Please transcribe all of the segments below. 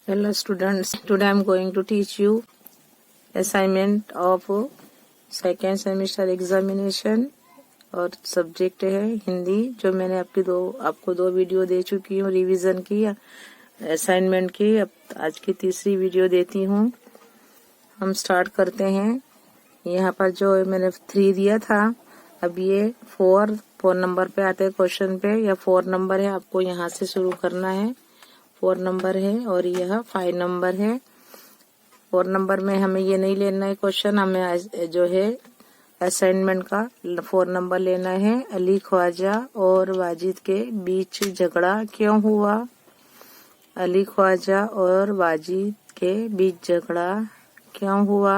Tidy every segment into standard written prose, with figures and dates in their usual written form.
Hello students, today I am going to teach you assignment of second semester examination और subject है हिंदी। जो मैंने आपको दो वीडियो दे चुकी हूँ रिवीजन की, असाइनमेंट की। अब आज की तीसरी वीडियो देती हूँ। हम स्टार्ट करते हैं। यहाँ पर जो मैंने 3 दिया था, अब ये 4 नंबर पे आते हैं क्वेश्चन पे। या 4 नंबर है, आपको यहाँ से शुरू करना है। 4 नंबर है और यह 5 नंबर है। 4 नंबर में हमें ये नहीं लेना है क्वेश्चन, हमें जो है असाइनमेंट का 4 नंबर लेना है। अली ख्वाजा और वाजिद के बीच झगड़ा क्यों हुआ? अली ख्वाजा और वाजिद के बीच झगड़ा क्यों हुआ?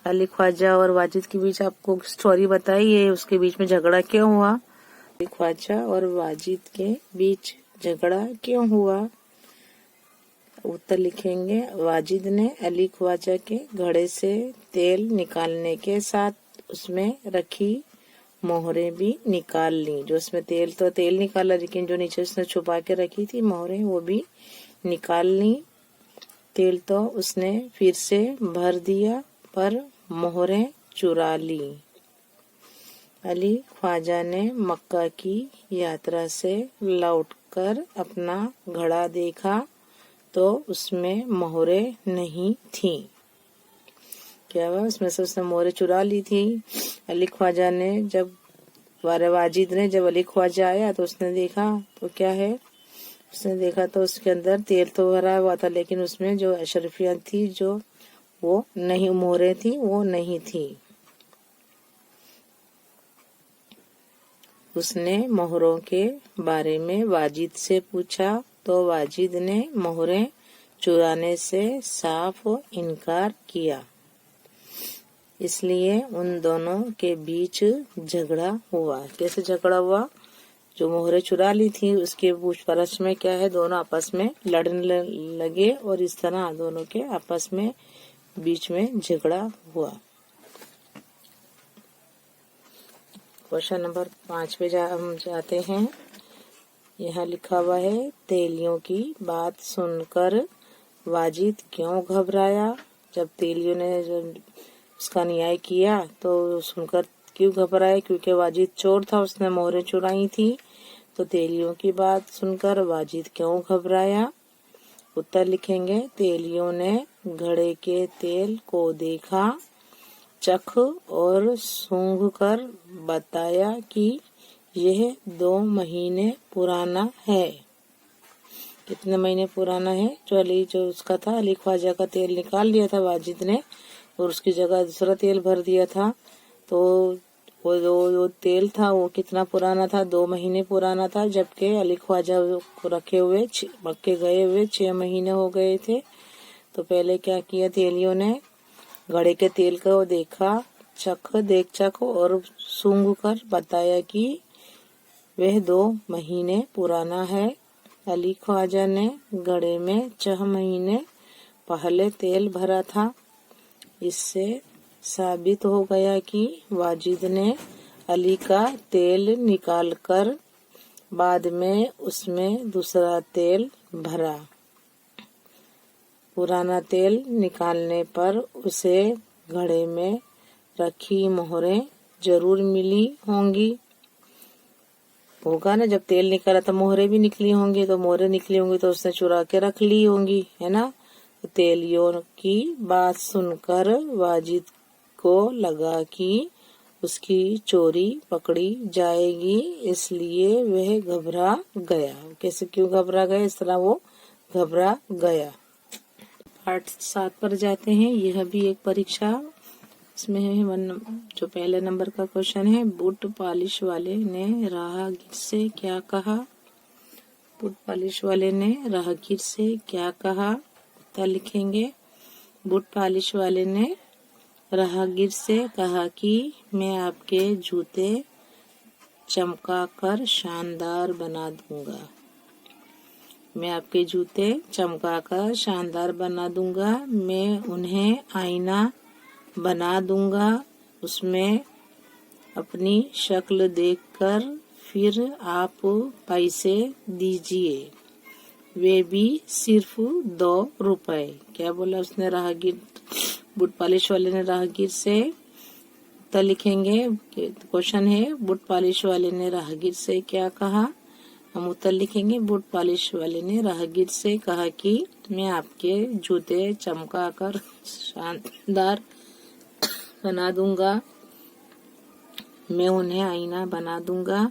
अली ख्वाजा और वाजिद के बीच आपको स्टोरी बताई है, उसके बीच में झगड़ा क्यों हुआ? अली ख्वाजा और वाजिद के बीच झगड़ा क्यों हुआ? उत्तर लिखेंगे। वाजिद ने अली ख्वाजा के घड़े से तेल निकालने के साथ उसमें रखी मोहरें भी निकाल ली। जो उसमें तेल निकाला, लेकिन जो नीचे उसने छुपा के रखी थी मोहरें, वो भी निकाल ली। तेल तो उसने फिर से भर दिया, पर मोहरें चुरा ली। अली ख्वाजा ने मक्का की यात्रा से लौटकर अपना घड़ा देखा तो उसमें मोहरें नहीं थी। क्या हुआ? उसमें से उसने मोहरें चुरा ली थी। अली ख्वाजा ने वाजिद ने जब अली ख्वाजा आया तो उसने देखा तो क्या है, उसने देखा तो उसके अंदर तेल तो भरा हुआ था, लेकिन उसमें जो अशरफियां थी, जो वो नहीं, मोहरें थी, वो नहीं थी। उसने मोहरों के बारे में वाजिद से पूछा तो वाजिद ने मोहरें चुराने से साफ इनकार किया। इसलिए उन दोनों के बीच झगड़ा हुआ। कैसे झगड़ा हुआ? जो मोहरें चुरा ली थी उसके पूछपरछ में क्या है, दोनों आपस में लड़ने लगे और इस तरह दोनों के आपस में बीच में झगड़ा हुआ। क्वेश्चन नंबर 5 पे हम जाते हैं। यहाँ लिखा हुआ है, तेलियों की बात सुनकर वाजिद क्यों घबराया? जब तेलियों ने जब उसका न्याय किया तो सुनकर क्यों घबराया? क्योंकि वाजिद चोर था, उसने मोहरें चुराई थी। तो तेलियों की बात सुनकर वाजिद क्यों घबराया? उत्तर लिखेंगे। तेलियों ने घड़े के तेल को देखा, चख और सूंघ कर बताया कि यह 2 महीने पुराना है। कितने महीने पुराना है? जो उसका था, अली ख्वाजा का तेल निकाल लिया था वाजिद ने और उसकी जगह दूसरा तेल भर दिया था। तो वो जो तेल था वो कितना पुराना था? 2 महीने पुराना था। जबकि अली ख्वाजा को रखे हुए मक्के गए हुए 6 महीने हो गए थे। तो पहले क्या किया तेलियों ने? घड़े के तेल को देखा, चख और सूंघ कर बताया कि वह 2 महीने पुराना है। अली ख्वाजा ने घड़े में 6 महीने पहले तेल भरा था। इससे साबित हो गया कि वाजिद ने अली का तेल निकालकर बाद में उसमें दूसरा तेल भरा। पुराना तेल निकालने पर उसे घड़े में रखी मोहरें जरूर मिली होंगी। होगा ना, जब तेल निकाला तो मोहरें भी निकली होंगी, तो मोहरें निकली होंगी तो उसने चुरा के रख ली होंगी, है ना। तो तेलियों की बात सुनकर वाजिद को लगा कि उसकी चोरी पकड़ी जाएगी, इसलिए वह घबरा गया। कैसे, क्यों घबरा गया? इस तरह वो घबरा गया। पार्ट 7 पर जाते हैं। यह भी एक परीक्षा इसमें है। जो पहले नंबर का क्वेश्चन है, बूट पॉलिश वाले ने राहगीर से क्या कहा? बूट पॉलिश वाले ने राहगीर से क्या कहा? उत्तर लिखेंगे। बूट पॉलिश वाले ने राहगीर से कहा कि मैं आपके जूते चमकाकर शानदार बना दूंगा। मैं आपके जूते चमकाकर शानदार बना दूंगा। मैं उन्हें आईना बना दूंगा, उसमें अपनी शक्ल देखकर फिर आप पैसे दीजिए। वे भी सिर्फ 2 रुपए। क्या बोला उसने राहगीर, बूट पॉलिश वाले ने राहगीर से। उत्तर लिखेंगे। क्वेश्चन है बूट पॉलिश वाले ने राहगीर से क्या कहा। हम उत्तर लिखेंगे। बूट पॉलिश वाले ने राहगीर से कहा कि मैं आपके जूते चमकाकर शानदार बना दूंगा। मैं उन्हें आईना बना दूंगा,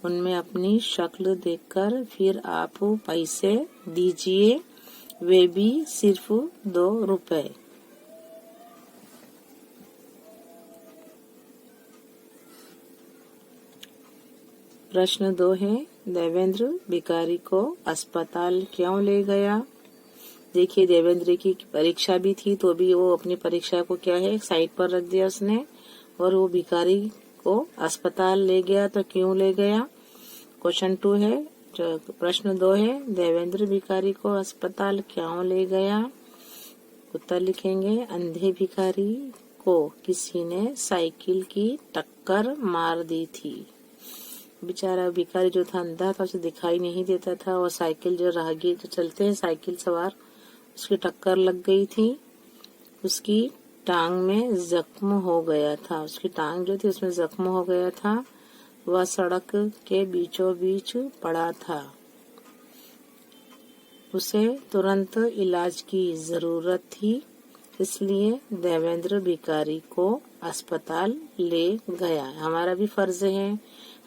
उनमें अपनी शक्ल देखकर फिर आप पैसे दीजिए, वे भी सिर्फ 2 रुपए। प्रश्न 2 है, देवेंद्र भिखारी को अस्पताल क्यों ले गया। देखिए, देवेंद्र की परीक्षा भी थी तो भी वो अपनी परीक्षा को क्या है साइड पर रख दिया उसने, और वो भिखारी को अस्पताल ले गया। तो क्यों ले गया। क्वेश्चन 2 है, प्रश्न 2 है, देवेंद्र भिखारी को अस्पताल क्यों ले गया। उत्तर लिखेंगे। अंधे भिखारी को किसी ने साइकिल की टक्कर मार दी थी। बेचारा भिखारी जो था अंधा था, उसे दिखाई नहीं देता था, और साइकिल जो राहगीर जो चलते हैं साइकिल सवार, उसकी टक्कर लग गई थी। उसकी टांग में जख्म हो गया था। उसकी टांग जो थी उसमें जख्म हो गया था। वह सड़क के बीचों बीच पड़ा था। उसे तुरंत इलाज की जरूरत थी, इसलिए देवेंद्र भिखारी को अस्पताल ले गया। हमारा भी फर्ज है,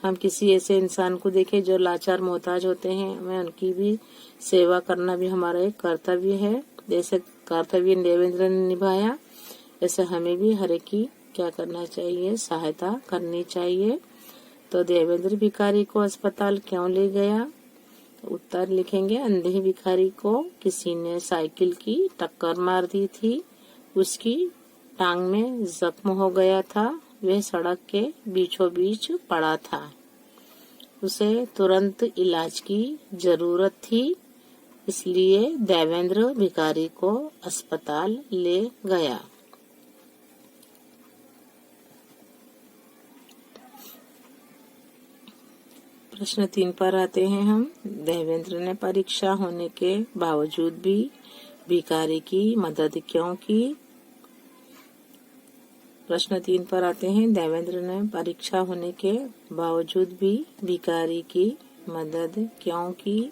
हम किसी ऐसे इंसान को देखें जो लाचार मोहताज होते हैं, हमें उनकी भी सेवा करना भी हमारा एक कर्तव्य है। जैसे कर्तव्य देवेंद्र ने निभाया, ऐसे हमें भी हर एक की क्या करना चाहिए, सहायता करनी चाहिए। तो देवेंद्र भिखारी को अस्पताल क्यों ले गया। उत्तर लिखेंगे। अंधे भिखारी को किसी ने साइकिल की टक्कर मार दी थी, उसकी टांग में जख्म हो गया था, वह सड़क के बीचों बीच पड़ा था, उसे तुरंत इलाज की जरूरत थी, इसलिए देवेंद्र भिखारी को अस्पताल ले गया। प्रश्न 3 पर आते हैं हम। देवेंद्र ने परीक्षा होने के बावजूद भी भिखारी की मदद क्यों की। प्रश्न 3 पर आते हैं। देवेंद्र ने परीक्षा होने के बावजूद भी भिखारी की मदद क्यों की।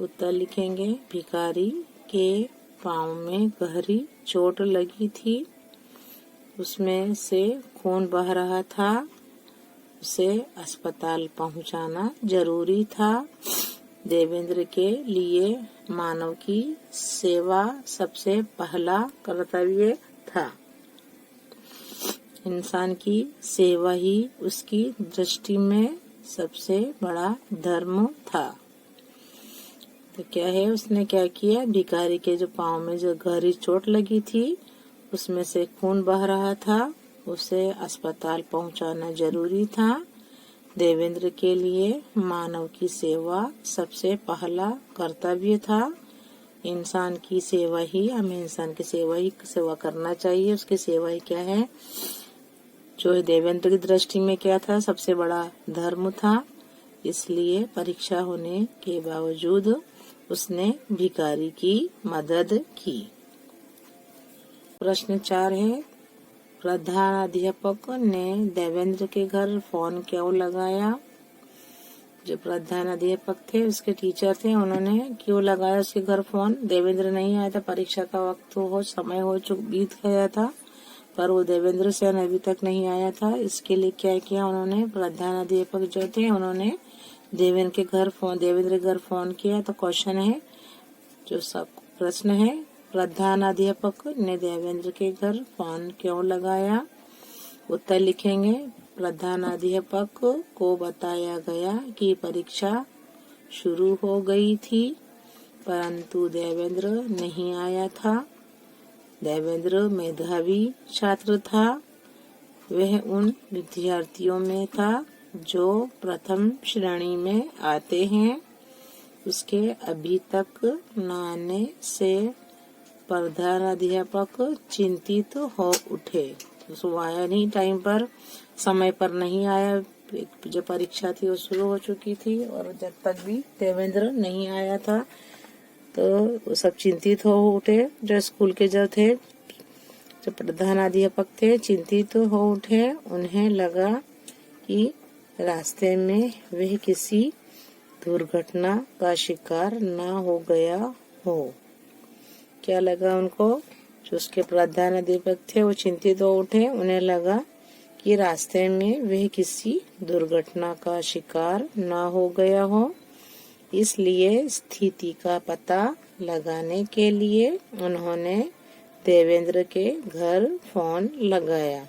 उत्तर लिखेंगे। भिखारी के पांव में गहरी चोट लगी थी, उसमें से खून बह रहा था, उसे अस्पताल पहुंचाना जरूरी था। देवेंद्र के लिए मानव की सेवा सबसे पहला कर्तव्य था। इंसान की सेवा ही उसकी दृष्टि में सबसे बड़ा धर्म था। तो क्या है, उसने क्या किया, भिखारी के जो पांव में जो गहरी चोट लगी थी, उसमें से खून बह रहा था, उसे अस्पताल पहुंचाना जरूरी था। देवेंद्र के लिए मानव की सेवा सबसे पहला कर्तव्य था। इंसान की सेवा ही, हमें इंसान की सेवा करना चाहिए। उसकी सेवा ही क्या है, जो देवेंद्र की दृष्टि में क्या था, सबसे बड़ा धर्म था। इसलिए परीक्षा होने के बावजूद उसने भिखारी की मदद की। प्रश्न 4 है, प्रधानाध्यापक ने देवेंद्र के घर फोन क्यों लगाया। जो प्रधानाध्यापक थे, उसके टीचर थे, उन्होंने क्यों लगाया उसके घर फोन। देवेंद्र नहीं आया था, परीक्षा का वक्त हो, समय हो बीत गया था, पर वो देवेंद्र सेन अभी तक नहीं आया था। इसके लिए क्या किया उन्होंने, प्रधानाध्यापक जो थे उन्होंने देवेंद्र के घर फोन किया। तो क्वेश्चन है, जो सब प्रश्न है, प्रधानाध्यापक ने देवेंद्र के घर फोन क्यों लगाया। उत्तर लिखेंगे। प्रधानाध्यापक को बताया गया कि परीक्षा शुरू हो गई थी, परंतु देवेंद्र नहीं आया था। देवेंद्र मेधावी छात्र था, वह उन विद्यार्थियों में था जो प्रथम श्रेणी में आते हैं। उसके अभी तक न आने से प्रधानाध्यापक चिंतित हो उठे। तो आया नहीं, टाइम पर समय पर नहीं आया जो परीक्षा थी वो शुरू हो चुकी थी और जब तक भी देवेंद्र नहीं आया था तो वो सब चिंतित हो उठे। जो स्कूल के जो थे, जो प्रधानाध्यापक थे, चिंतित हो उठे। उन्हें लगा कि रास्ते में वह किसी दुर्घटना का शिकार ना हो गया हो। क्या लगा उनको? जो उसके प्रधानाध्यापक थे वो चिंतित हो उठे। उन्हें लगा कि रास्ते में वह किसी दुर्घटना का शिकार ना हो गया हो। इसलिए स्थिति का पता लगाने के लिए उन्होंने देवेंद्र के घर फोन लगाया।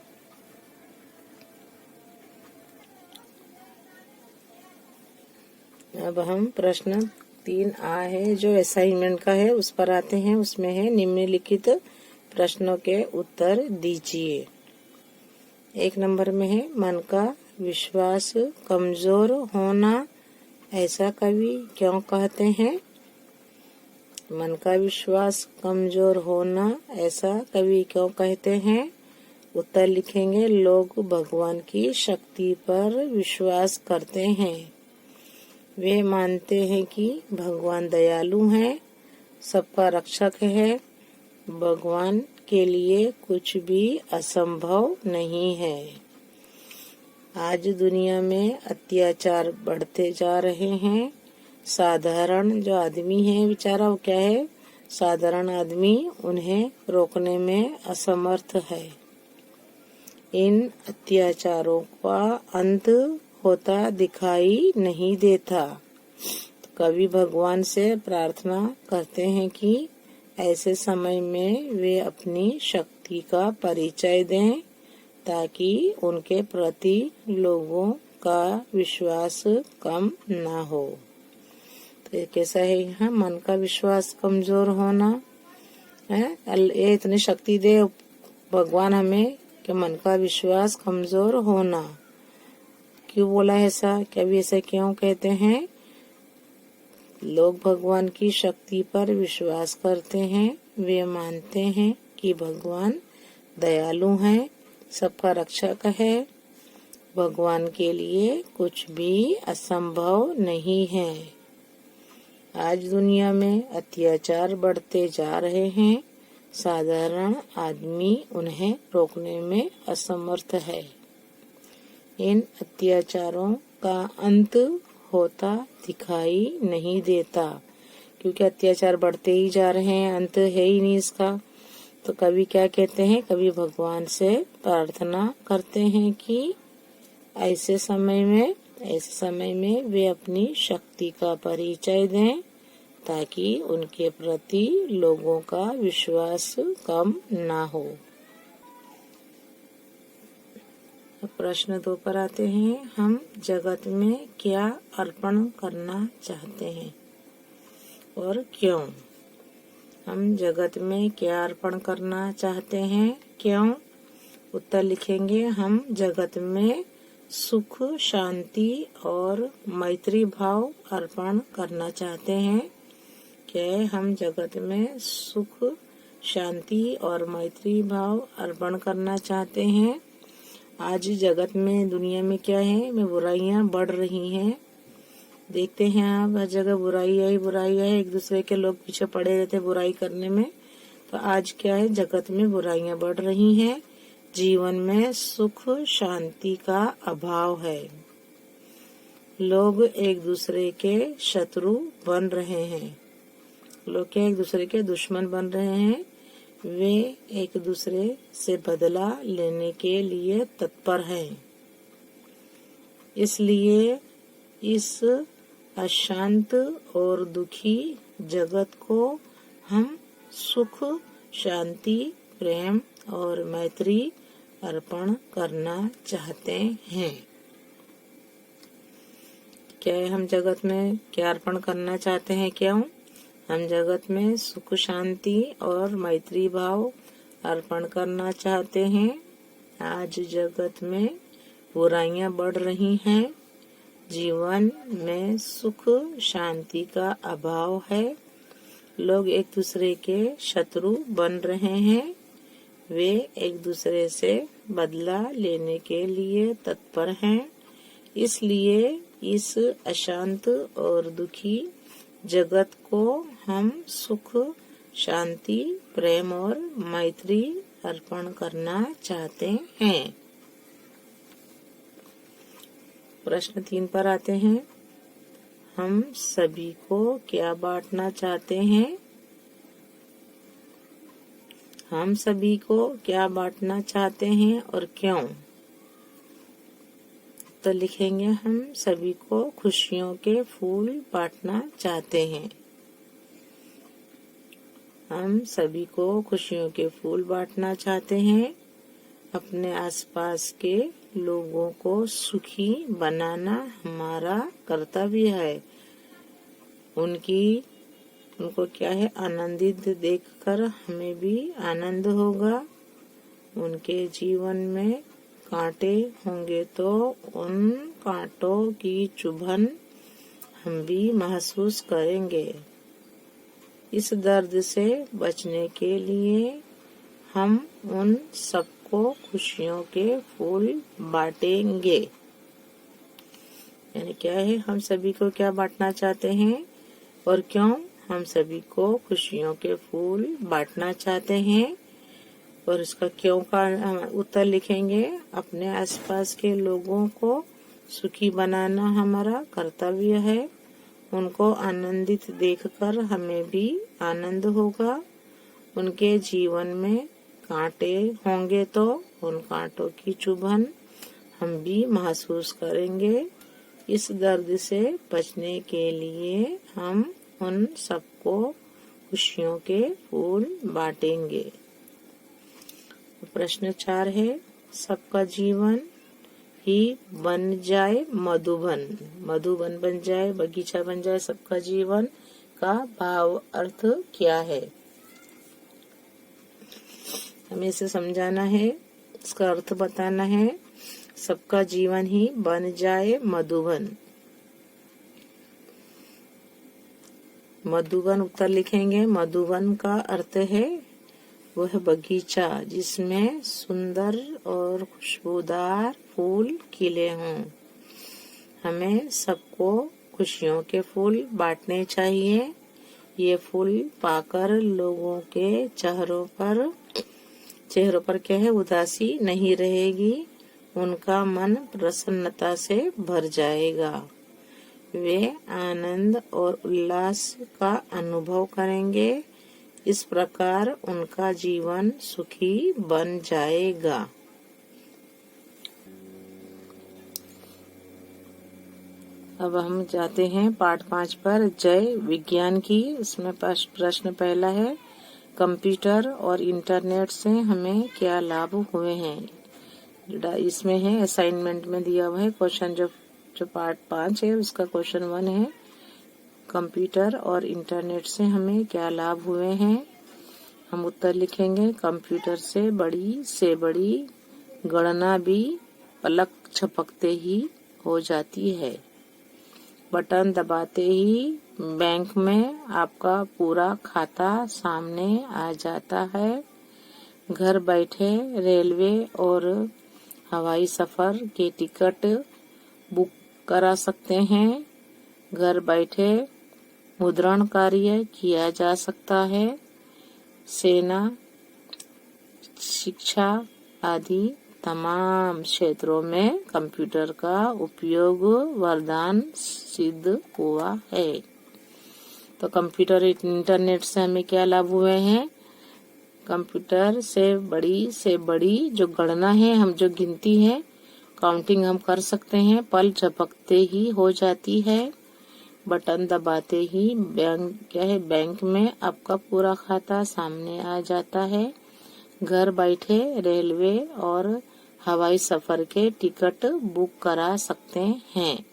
अब हम प्रश्न 3A है जो असाइनमेंट का है उस पर आते हैं। उसमें है निम्नलिखित प्रश्नों के उत्तर दीजिए। 1 नंबर में है मन का विश्वास कमजोर होना ऐसा कवि क्यों कहते हैं? मन का विश्वास कमजोर होना ऐसा कवि क्यों कहते हैं? उत्तर लिखेंगे। लोग भगवान की शक्ति पर विश्वास करते हैं। वे मानते हैं कि भगवान दयालु हैं, सबका रक्षक है। भगवान के लिए कुछ भी असंभव नहीं है। आज दुनिया में अत्याचार बढ़ते जा रहे हैं। साधारण जो आदमी है बेचारा, वो क्या है, साधारण आदमी, उन्हें रोकने में असमर्थ है। इन अत्याचारों का अंत होता दिखाई नहीं देता। तो कवि भगवान से प्रार्थना करते हैं कि ऐसे समय में वे अपनी शक्ति का परिचय दें ताकि उनके प्रति लोगों का विश्वास कम ना हो। तो ये कैसा है यहाँ? मन का विश्वास कमजोर होना है। ये इतनी शक्ति दे भगवान हमें कि मन का विश्वास कमजोर होना। क्यों बोला है ऐसा? कभी ऐसा क्यों कहते हैं? लोग भगवान की शक्ति पर विश्वास करते हैं। वे मानते हैं कि भगवान दयालु हैं, सबका रक्षक है। भगवान के लिए कुछ भी असंभव नहीं है। आज दुनिया में अत्याचार बढ़ते जा रहे हैं। साधारण आदमी उन्हें रोकने में असमर्थ है। इन अत्याचारों का अंत होता दिखाई नहीं देता, क्योंकि अत्याचार बढ़ते ही जा रहे हैं, अंत है ही नहीं इसका। तो कवि क्या कहते हैं? कवि भगवान से प्रार्थना करते हैं कि ऐसे समय में वे अपनी शक्ति का परिचय दें ताकि उनके प्रति लोगों का विश्वास कम ना हो। प्रश्न 2 पर आते हैं। हम जगत में क्या अर्पण करना चाहते हैं और क्यों? हम जगत में क्या अर्पण करना चाहते हैं, क्यों? उत्तर लिखेंगे। हम जगत में सुख, शांति और मैत्री भाव अर्पण करना चाहते हैं। क्या हम जगत में सुख, शांति और मैत्री भाव अर्पण करना चाहते हैं? आज जगत में, दुनिया में क्या है, में बुराइयां बढ़ रही हैं। देखते हैं आप, हर जगह बुराई है। एक दूसरे के लोग पीछे पड़े रहते बुराई करने में। तो आज क्या है, जगत में बुराइयां बढ़ रही हैं। जीवन में सुख शांति का अभाव है। लोग एक दूसरे के शत्रु बन रहे हैं। लोग क्या, एक दूसरे के दुश्मन बन रहे हैं। वे एक दूसरे से बदला लेने के लिए तत्पर हैं। इसलिए इस अशांत और दुखी जगत को हम सुख, शांति, प्रेम और मैत्री अर्पण करना चाहते हैं। क्या हम जगत में क्या अर्पण करना चाहते हैं, क्यों? हम जगत में सुख, शांति और मैत्री भाव अर्पण करना चाहते हैं। आज जगत में बुराइयां बढ़ रही हैं। जीवन में सुख शांति का अभाव है। लोग एक दूसरे के शत्रु बन रहे हैं। वे एक दूसरे से बदला लेने के लिए तत्पर हैं। इसलिए इस अशांत और दुखी जगत को हम सुख, शांति, प्रेम और मैत्री अर्पण करना चाहते हैं। प्रश्न 3 पर आते हैं। हम सभी को क्या बांटना चाहते हैं? हम सभी को क्या बांटना चाहते हैं और क्यों? तो लिखेंगे, हम सभी को खुशियों के फूल बांटना चाहते हैं। हम सभी को खुशियों के फूल बांटना चाहते हैं। अपने आसपास के लोगों को सुखी बनाना हमारा कर्तव्य है। उनको क्या है, आनंदित देखकर हमें भी आनंद होगा। उनके जीवन में कांटे होंगे तो उन कांटों की चुभन हम भी महसूस करेंगे। इस दर्द से बचने के लिए हम उन सबको खुशियों के फूल बांटेंगे। यानी क्या है, हम सभी को क्या बांटना चाहते हैं और क्यों? हम सभी को खुशियों के फूल बांटना चाहते हैं और इसका क्यों का उत्तर लिखेंगे। अपने आसपास के लोगों को सुखी बनाना हमारा कर्तव्य है। उनको आनंदित देखकर हमें भी आनंद होगा। उनके जीवन में कांटे होंगे तो उन कांटों की चुभन हम भी महसूस करेंगे। इस दर्द से बचने के लिए हम उन सबको खुशियों के फूल बांटेंगे। प्रश्न 4 है, सबका जीवन ही बन जाए मधुबन। मधुबन बन जाए, बगीचा बन जाए सबका जीवन का भाव अर्थ क्या है? हमें इसे समझाना है, इसका अर्थ बताना है। सबका जीवन ही बन जाए मधुबन। मधुबन उत्तर लिखेंगे। मधुबन का अर्थ है वह बगीचा जिसमें सुंदर और खुशबूदार फूल खिले हों। हमें सबको खुशियों के फूल बांटने चाहिए। ये फूल पाकर लोगों के चेहरों पर क्या है, उदासी नहीं रहेगी। उनका मन प्रसन्नता से भर जाएगा। वे आनंद और उल्लास का अनुभव करेंगे। इस प्रकार उनका जीवन सुखी बन जाएगा। अब हम जाते हैं पाठ 5 पर, जय विज्ञान की। इसमें प्रश्न पहला है, कंप्यूटर और इंटरनेट से हमें क्या लाभ हुए हैं? इसमें है असाइनमेंट में दिया हुआ है क्वेश्चन, जो पार्ट 5 है उसका क्वेश्चन 1 है, कंप्यूटर और इंटरनेट से हमें क्या लाभ हुए हैं। हम उत्तर लिखेंगे, कंप्यूटर से बड़ी गणना भी पलक झपकते ही हो जाती है। बटन दबाते ही बैंक में आपका पूरा खाता सामने आ जाता है। घर बैठे रेलवे और हवाई सफर के टिकट बुक करा सकते हैं। घर बैठे मुद्रण कार्य किया जा सकता है। सेना, शिक्षा आदि तमाम क्षेत्रों में कंप्यूटर का उपयोग वरदान सिद्ध हुआ है। तो कंप्यूटर इंटरनेट से हमें क्या लाभ हुए हैं? कंप्यूटर से बड़ी जो गणना है, हम जो गिनती है, काउंटिंग हम कर सकते हैं, पल झपकते ही हो जाती है। बटन दबाते ही बैंक में आपका पूरा खाता सामने आ जाता है। घर बैठे रेलवे और हवाई सफर के टिकट बुक करा सकते हैं।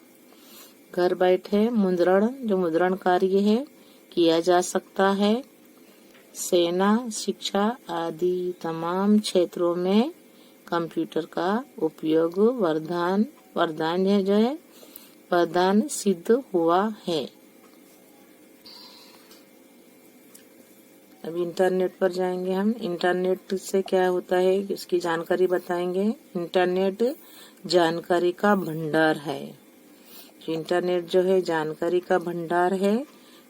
घर बैठे मुद्रण कार्य है किया जा सकता है। सेना, शिक्षा आदि तमाम क्षेत्रों में कंप्यूटर का उपयोग वरदान सिद्ध हुआ है। अब इंटरनेट पर जाएंगे हम। इंटरनेट से क्या होता है इसकी जानकारी बताएंगे। इंटरनेट जानकारी का भंडार है। इंटरनेट जो है जानकारी का भंडार है।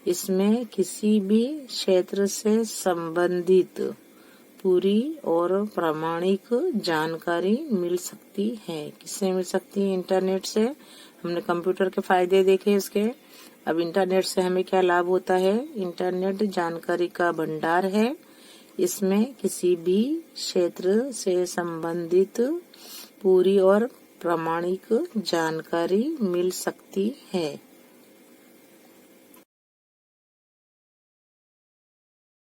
इसमें किसी भी क्षेत्र से संबंधित पूरी और प्रामाणिक जानकारी मिल सकती है। किससे मिल सकती है? इंटरनेट से। हमने कंप्यूटर के फायदे देखे इसके। अब इंटरनेट से हमें क्या लाभ होता है? इंटरनेट जानकारी का भंडार है। इसमें किसी भी क्षेत्र से संबंधित पूरी और प्रामाणिक जानकारी मिल सकती है।